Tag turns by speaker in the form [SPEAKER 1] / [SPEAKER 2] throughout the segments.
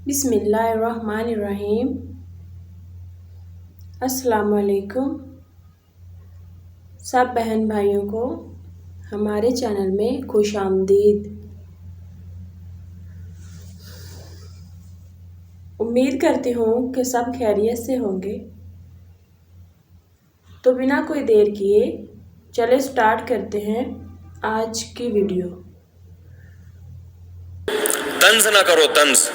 [SPEAKER 1] بسم اللہ الرحمن الرحیم۔ السلام علیکم سب بہن بھائیوں کو ہمارے چینل میں خوش آمدید۔ امید کرتی ہوں کہ سب خیریت سے ہوں گے۔ تو بنا کوئی دیر کیے چلے سٹارٹ کرتے ہیں آج کی ویڈیو۔
[SPEAKER 2] طنز نہ کرو، طنز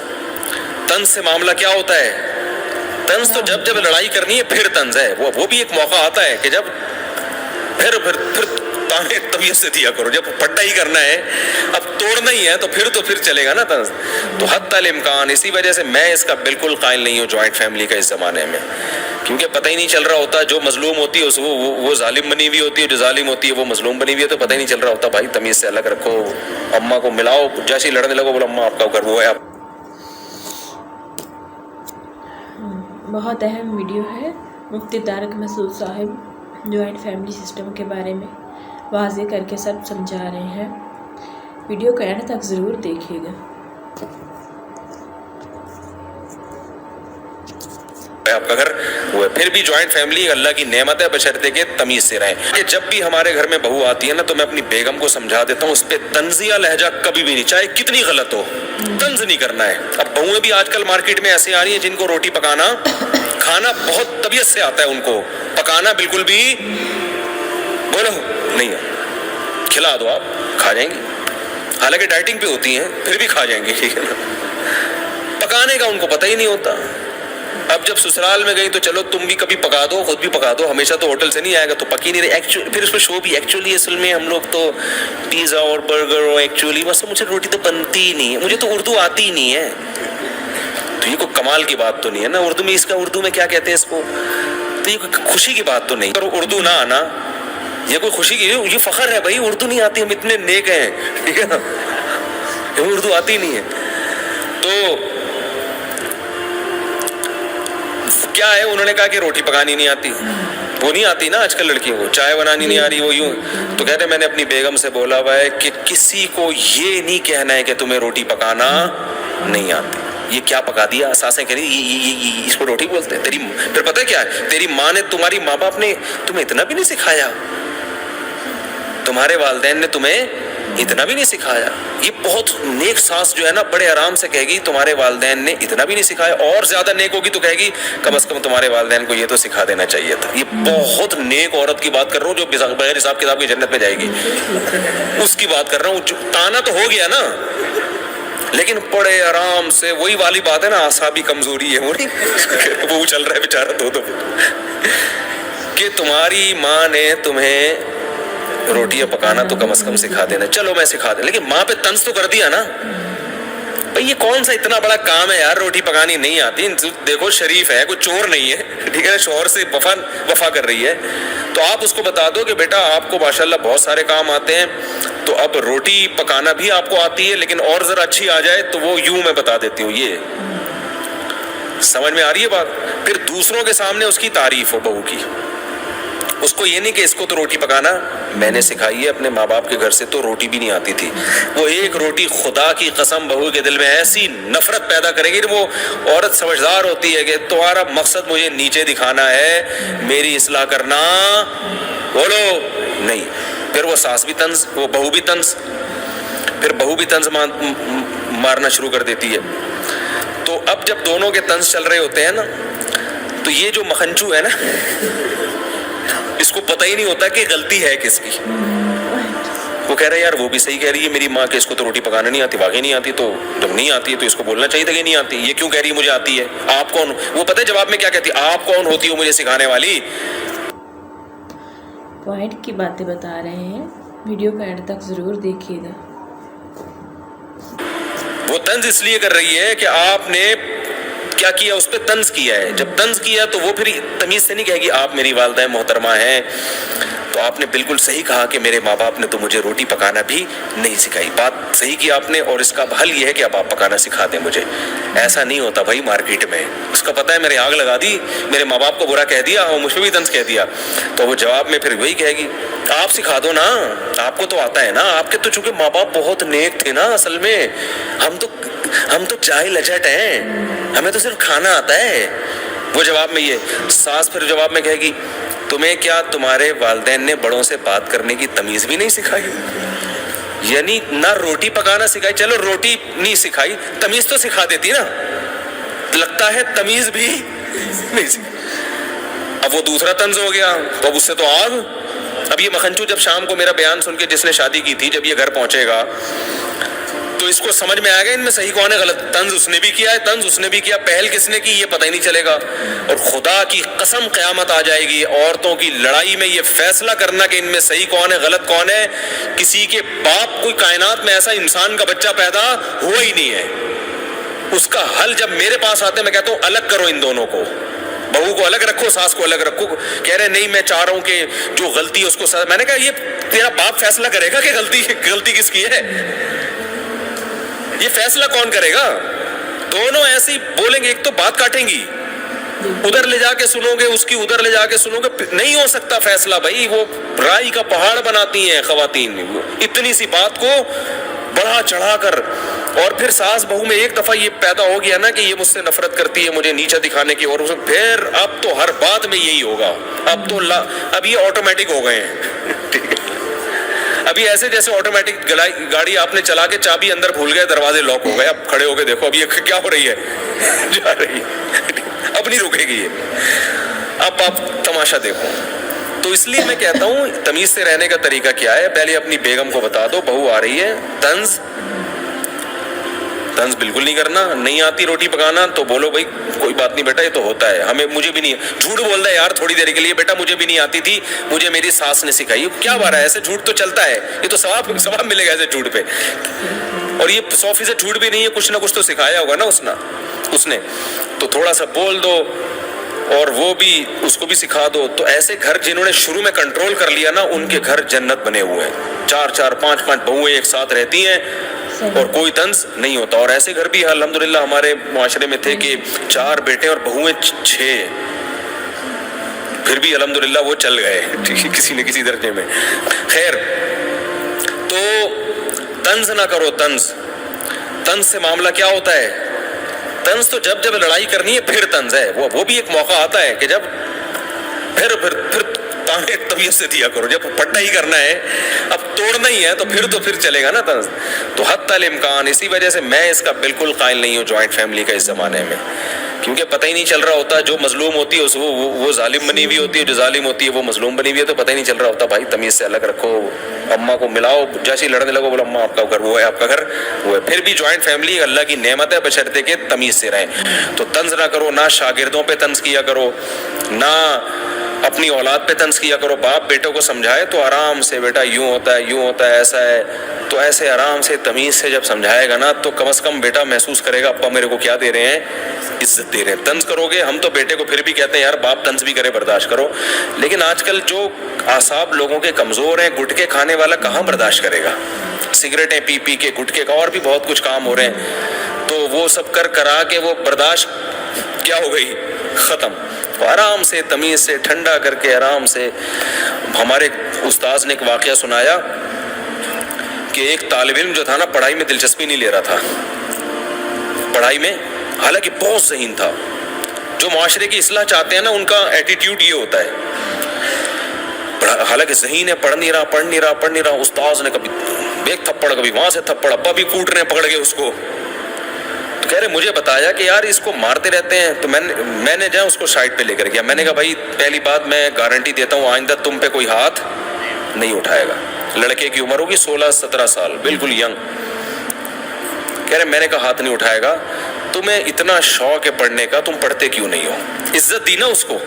[SPEAKER 2] سے معاملہ کیا ہوتا ہے؟ طنز تو جب لڑائی کرنی ہے پھر طنز ہے، وہ بھی ایک موقع آتا ہے کہ جب پھر تانے طبیعت سے دیا کرو۔ جب پھٹا ہی کرنا ہے، اب توڑنا ہی ہے تو پھر چلے گا نا طنز۔ تو حتی الامکان اسی وجہ سے میں اس کا بالکل قائل نہیں ہوں جوائنٹ فیملی کا اس زمانے میں، کیونکہ پتہ ہی نہیں چل رہا ہوتا، جو مظلوم ہوتی ہے وہ ظالم بنی ہوئی ہوتی ہے، جو ظالم ہوتی ہے وہ مظلوم بنی ہوئی ہے، تو پتہ ہی نہیں چل رہا ہوتا۔ بھائی تمیز سے الگ رکھو، اماں کو ملاؤ، جیسے ہی لڑنے لگو بولو اماں آپ کا گھر وہ ہے۔ آپ
[SPEAKER 1] بہت اہم ویڈیو ہے۔ مفتی طارق مسعود صاحب جوائنٹ فیملی سسٹم کے بارے میں واضح کر کے سب سمجھا رہے ہیں۔ ویڈیو کو اینڈ تک ضرور دیکھیے گا۔
[SPEAKER 2] آپ کا گھر وہ ہے، پھر بھی جوائنٹ فیملی اللہ کی نعمت ہے، بشرطے کہ تمیز سے رہیں۔ کہ جب بھی ہمارے گھر میں بہو آتی ہے نا تو میں اپنی بیگم کو سمجھا دیتا ہوں، اس پہ طنزیہ لہجہ کبھی بھی نہیں، چاہے کتنی غلط ہو، طنز نہیں کرنا ہے۔ اب بہویں بھی آج کل مارکیٹ میں ایسے آ رہی ہیں جن کو روٹی پکانا کھانا بہت طبیعت سے آتا ہے، ان کو پکانا بالکل بھی بولو نہیں ہے، کھلا دو آپ کھا جائیں گی، حالانکہ ڈائٹنگ پہ ہوتی ہیں پھر بھی کھا جائیں گے، ٹھیک ہے نا۔ پکانے کا ان کو پتہ ہی نہیں ہوتا۔ اب جب سسرال میں گئی تو چلو تم بھی کبھی پکا دو، خود بھی پکا دو، ہمیشہ تو ہوٹل سے نہیں آئے گا تو پکی نہیں رہی۔ پھر اس میں شو بھی ایکچولی اصل میں ہم لوگ تو پیزا اور برگر اور ایکچولی بس مجھے روٹی تو بنتی ہی نہیں ہے، مجھے تو اردو آتی ہی نہیں ہے۔ تو یہ کوئی کمال کی بات تو نہیں ہے نا، اردو میں اس کا اردو میں کیا کہتے ہیں اس کو، تو یہ کوئی خوشی کی بات تو نہیں۔ اور اردو نہ آنا یہ کوئی خوشی کی، یہ فخر ہے بھائی اردو نہیں آتی، ہم اتنے نیک ہیں، ٹھیک ہے نا، اردو آتی نہیں ہے۔ تو کیا ہے، انہوں نے کہا کہ روٹی پکانی نہیں آتی، وہ نہیں آتی نا آج کل لڑکیوں کو، چائے بنانی نہیں آ رہی، وہ یوں تو کہتے ہیں میں نے اپنی بیگم سے بولا ہوا ہے کہ کسی کو یہ نہیں کہنا ہے کہ تمہیں روٹی پکانا نہیں آتی۔ یہ کیا پکا دیا، ساسیں کہہ رہی یہ اس کو روٹی بولتے ہیں تیری، پھر پتہ کیا ہے، تیری ماں نے، تمہاری ماں باپ نے تمہیں اتنا بھی نہیں سکھایا، تمہارے والدین نے تمہیں اتنا بھی نہیں سکھایا۔ یہ بہت نیک ساس جو ہے نا بڑے آرام سے کہے گی تمہارے والدین نے اتنا بھی نہیں سکھایا، اور زیادہ نیک ہوگی تو کہے گی کم از کم تمہارے والدین کو یہ تو سکھا دینا چاہیے تھا۔ یہ بہت نیک عورت کی بات کر رہا ہوں جو بغیر حساب کتاب کی جنت میں جائے گی، اس کی بات کر رہا ہوں۔ تانا تو ہو گیا نا، لیکن بڑے آرام سے، وہی والی بات ہے نا، اعصابی کمزوری ہے وہ چل رہا ہے بیچارہ دو کہ تمہاری ماں نے تمہیں روٹیاں پکانا تو کم از کم سکھا دینا، چلو میں سکھا دیں، لیکن ماں پہ طنز تو کر دیا نا بھئی، یہ کون سا اتنا بڑا کام ہے یار، روٹی پکانی نہیں آتی، دیکھو شریف ہے، کوئی چور نہیں ہے، ٹھیک ہے، شوہر سے وفا کر رہی ہے، تو آپ اس کو بتا دو کہ بیٹا آپ کو ماشاءاللہ بہت سارے کام آتے ہیں، تو اب روٹی پکانا بھی آپ کو آتی ہے، لیکن اور ذرا اچھی آ جائے تو وہ یوں میں بتا دیتی ہوں۔ یہ سمجھ میں آ رہی ہے بات؟ پھر دوسروں کے سامنے اس کی تعریف ہو بہو کی، اس کو یہ نہیں کہ اس کو تو روٹی پکانا میں نے سکھائی ہے، اپنے ماں باپ کے گھر سے تو روٹی بھی نہیں آتی تھی۔ وہ ایک روٹی خدا کی قسم بہو کے دل میں ایسی نفرت پیدا کرے گی، وہ عورت سمجھدار ہوتی ہے کہ تمہارا مقصد مجھے نیچے دکھانا ہے، میری اصلاح کرنا بولو نہیں۔ پھر وہ ساس بھی طنز، وہ بہو بھی طنز، پھر بہو بھی طنز مارنا شروع کر دیتی ہے۔ تو اب جب دونوں کے طنز چل رہے ہوتے ہیں نا، تو یہ جو مکھنچو ہے نا، اس کو پتہ ہی نہیں ہوتا کہ غلطی ہے کس کی۔ وہ کہہ رہا ہے یار وہ بھی صحیح کہہ رہی ہے میری ماں کہ اس کو تو روٹی پکانا نہیں آتی، واقعی نہیں آتی، تو جب نہیں آتی ہے تو اس کو بولنا چاہیے تھا کہ نہیں آتی، یہ کیوں کہہ رہی ہے مجھے آتی ہے، آپ کون؟ وہ پتہ ہے جواب میں کیا کہتی ہے، آپ کون ہوتی ہو مجھے سکھانے والی؟
[SPEAKER 1] پوائنٹ کی باتیں بتا رہے ہیں، ویڈیو کو اینڈ تک ضرور دیکھیے گا۔
[SPEAKER 2] وہ طنز اس لیے کر رہی ہے کہ آپ نے کیا کیا، اس پہ طنز کیا ہے، جب طنز کیا تو وہ پھر تمیز سے نہیں کہے گی آپ میری والدہ محترمہ ہیں، تو آپ نے بالکل صحیح کہا کہ میرے ماں باپ نے تو مجھے روٹی پکانا بھی نہیں سکھائی، بات صحیح کی آپ نے، اور اس کا حل یہ ہے کہ اب آپ پکانا سکھا دیں مجھے۔ ایسا نہیں ہوتا بھائی مارکیٹ میں، اس کا پتہ ہے میرے آگ لگا دی، میرے ماں باپ کو برا کہہ دیا اور مجھ پہ بھی طنز کہہ دیا، تو وہ جواب میں پھر وہی کہے گی آپ سکھا دو نا، آپ کو تو آتا ہے نا، آپ کے تو چونکہ ماں باپ بہت نیک تھے نا، اصل میں ہم تو ہم تو جاہل اجٹ ہیں, ہمیں تو صرف کھانا آتا ہے. وہ جواب میں یہ ساس پھر جواب میں کہے گی تمہیں کیا تمہارے والدین نے بڑوں سے بات کرنے کی تمیز بھی نہیں سکھائی؟ یعنی نہ روٹی پکانا سکھائی, چلو روٹی نہیں سکھائی, تمیز تو سکھا دیتی نا. لگتا ہے تمیز بھی نہیں سکھائی. اب وہ دوسرا طنز ہو گیا, تو اب اس سے تو آگ. اب یہ مکھنچو جب شام کو میرا بیان سن کے, جس نے شادی کی تھی, جب یہ گھر پہنچے گا تو اس کو سمجھ میں آئے گا ان میں صحیح کون ہے غلط. طنز اس نے بھی کیا ہے, طنز اس نے بھی کیا, پہل کس نے کی یہ پتہ ہی نہیں چلے گا. اور خدا کی قسم قیامت آ جائے گی, عورتوں کی لڑائی میں یہ فیصلہ کرنا کہ ان میں صحیح کون ہے غلط کون ہے, کسی کے باپ کوئی کائنات میں ایسا انسان کا بچہ پیدا ہوا ہی نہیں ہے. اس کا حل جب میرے پاس آتے ہیں میں کہتا ہوں الگ کرو ان دونوں کو, بہو کو الگ رکھو, ساس کو الگ رکھو. کہہ رہے نہیں میں چاہ رہا ہوں کہ جو غلطی ہے اس کو میں نے کہا یہ تیرا باپ فیصلہ کرے گا کہ غلطی کس کی ہے؟ یہ فیصلہ کون کرے گا؟ دونوں ایسی بولیں گے, ایک تو بات کاٹیں گی, ادھر لے جا کے سنو گے اس کی, ادھر لے جا کے سنو گے, نہیں ہو سکتا فیصلہ بھائی. وہ رائی کا پہاڑ بناتی ہیں خواتین, اتنی سی بات کو بڑھا چڑھا کر. اور پھر ساس بہو میں ایک دفعہ یہ پیدا ہو گیا نا کہ یہ مجھ سے نفرت کرتی ہے, مجھے نیچا دکھانے کی, اور پھر اب تو ہر بات میں یہی ہوگا. اب تو اب یہ آٹومیٹک ہو گئے ہیں. ٹھیک ہے, ابھی ایسے جیسے آٹومیٹک گاڑی آپ نے چلا کے چابی اندر بھول گئے, دروازے لاک ہو گئے, اب کھڑے ہو کے دیکھو اب یہ کیا ہو رہی ہے, جا رہی ہے, اب نہیں رکے گی یہ. اب آپ تماشا دیکھو. تو اس لیے میں کہتا ہوں تمیز سے رہنے کا طریقہ کیا ہے, پہلے اپنی بیگم کو بتا دو بہو آ رہی ہے, طنز بالکل نہیں کرنا. نہیں آتی روٹی پکانا تو بولو بھائی کوئی بات نہیں بیٹا, یہ تو ہوتا ہے, ہمیں مجھے بھی نہیں. جھوٹ بول رہا ہے یار تھوڑی دیر کے لیے, بیٹا مجھے بھی نہیں آتی تھی, مجھے میری ساس نے سکھائی. کیا بارہ ہے, ایسے جھوٹ تو چلتا ہے, یہ تو ثواب ملے گا ایسے جھوٹ پہ. اور یہ 100% جھوٹ بھی نہیں ہے, کچھ نہ کچھ تو سکھایا ہوگا نا اس نے, تو تھوڑا سا بول دو اور وہ بھی اس کو بھی سکھا دو. تو ایسے گھر جنہوں نے شروع میں کنٹرول کر لیا نا, ان کے گھر جنت بنے ہوئے ہیں. 4 5 بہویں ایک ساتھ رہتی ہیں اور کوئی طنز نہیں ہوتا. اور ایسے گھر بھی الحمدللہ ہمارے معاشرے میں تھے کہ 4 بیٹے اور بہویں 6, پھر بھی الحمدللہ وہ چل گئے کسی نہ کسی درجے میں. خیر, تو طنز نہ کرو. طنز سے معاملہ کیا ہوتا ہے؟ طنز تو جب لڑائی کرنی ہے پھر طنز ہے. وہ بھی ایک موقع آتا ہے کہ جب پھر طبیعت سے دیا کرو. جب پٹا ہی کرنا ہے, اب توڑنا ہی ہے, تو پھر چلے گا نا طنز. تو حتی الامکان, اسی وجہ سے میں اس کا بالکل قائل نہیں ہوں جوائنٹ فیملی کا اس زمانے میں, کیونکہ پتہ ہی نہیں چل رہا ہوتا. جو مظلوم ہوتی ہے وہ ظالم بنی ہوئی ہوتی ہے, جو ظالم ہوتی ہے وہ مظلوم بنی ہوئی ہے, تو پتہ ہی نہیں چل رہا ہوتا. بھائی تمیز سے الگ رکھو, اماں کو ملاؤ, جیسے ہی لڑنے لگو بولو اماں آپ کا گھر وہ ہے, آپ کا گھر وہ ہے. پھر بھی جوائنٹ فیملی اللہ کی نعمت ہے بشرطے کہ تمیز سے رہیں. تو طنز نہ کرو, نہ شاگردوں پہ طنز کیا کرو, نہ اپنی اولاد پہ طنز کیا کرو. باپ بیٹوں کو سمجھائے تو آرام سے, بیٹا یوں ہوتا ہے ایسا ہے, تو ایسے آرام سے تمیز سے جب سمجھائے گا نا, تو کم از کم بیٹا محسوس کرے گا ابا میرے کو کیا دے رہے ہیں, عزت دے رہے ہیں. طنز کرو گے, ہم تو بیٹے کو پھر بھی کہتے ہیں یار باپ طنز بھی کرے برداشت کرو, لیکن آج کل جو اعصاب لوگوں کے کمزور ہیں, گٹکے کھانے والا کہاں برداشت کرے گا, سگریٹیں پی کے گٹکے کا, اور بھی بہت کچھ کام ہو رہے ہیں, تو وہ سب کرا کے وہ برداشت کیا ہو گئی, ختم. آرام سے تمیز سے ٹھنڈا کر کے آرام سے. ہمارے استاذ نے ایک واقعہ سنایا کہ ایک طالب علم جو تھا نا, پڑھائی میں دلچسپی نہیں لے رہا تھا, پڑھائی میں حالانکہ بہت ذہین تھا. جو معاشرے کی اصلاح چاہتے ہیں نا, ان کا ایٹیٹیوڈ یہ ہوتا ہے, حالانکہ ذہین ہے, پڑھ نہیں رہا. استاذ نے کبھی ایک تھپڑ, کبھی وہاں سے تھپڑ, ابا بھی کوٹ رہے پکڑ کے اس کو. تو کہہ رہے مجھے بتایا کہ یار اس کو مارتے رہتے ہیں, تو میں نے اس کو سائڈ پہ لے کر گیا. میں نے کہا بھائی پہلی بات میں گارنٹی دیتا ہوں آئندہ تم پہ کوئی ہاتھ نہیں اٹھائے گا. لڑکے کی عمر ہوگی 16-17 سال, بالکل ینگ. کہہ رہے میں نے کہا ہاتھ نہیں اٹھائے گا. تمہیں اتنا شوق ہے پڑھنے کا, تم پڑھتے کیوں نہیں ہو؟ عزت دی نا اس کو,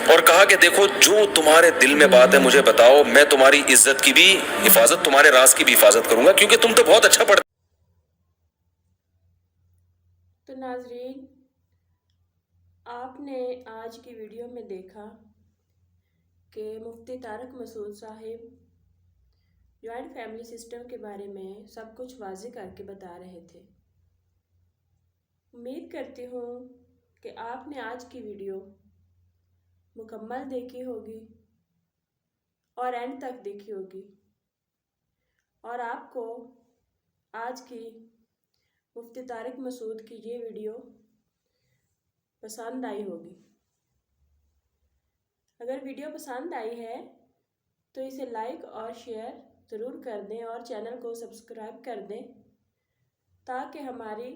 [SPEAKER 2] اور کہا کہ دیکھو جو تمہارے دل میں بات ہے مجھے بتاؤ, میں تمہاری عزت کی بھی حفاظت, تمہارے راز کی بھی حفاظت کروں گا, کیونکہ تم تو بہت اچھا پڑھتے.
[SPEAKER 1] تو ناظرین, آپ نے آج کی ویڈیو میں دیکھا کہ مفتی طارق مسعود صاحب جوائنٹ فیملی سسٹم کے بارے میں سب کچھ واضح کر کے بتا رہے تھے. امید کرتی ہوں کہ آپ نے آج کی ویڈیو مکمل دیکھی ہوگی اور اینڈ تک دیکھی ہوگی, اور آپ کو آج کی مفتی طارق مسعود کی یہ ویڈیو پسند آئی ہوگی۔ اگر ویڈیو پسند آئی ہے تو اسے لائک اور شیئر ضرور کر دیں اور چینل کو سبسکرائب کر دیں تاکہ ہماری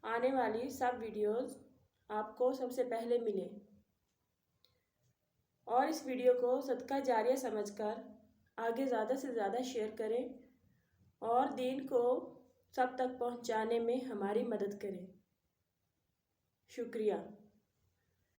[SPEAKER 1] آنے والی سب ویڈیوز آپ کو سب سے پہلے ملیں، اور اس ویڈیو کو صدقہ جاریہ سمجھ کر آگے زیادہ سے زیادہ شیئر کریں اور دین کو سب تک پہنچانے میں ہماری مدد کریں۔ شکریہ۔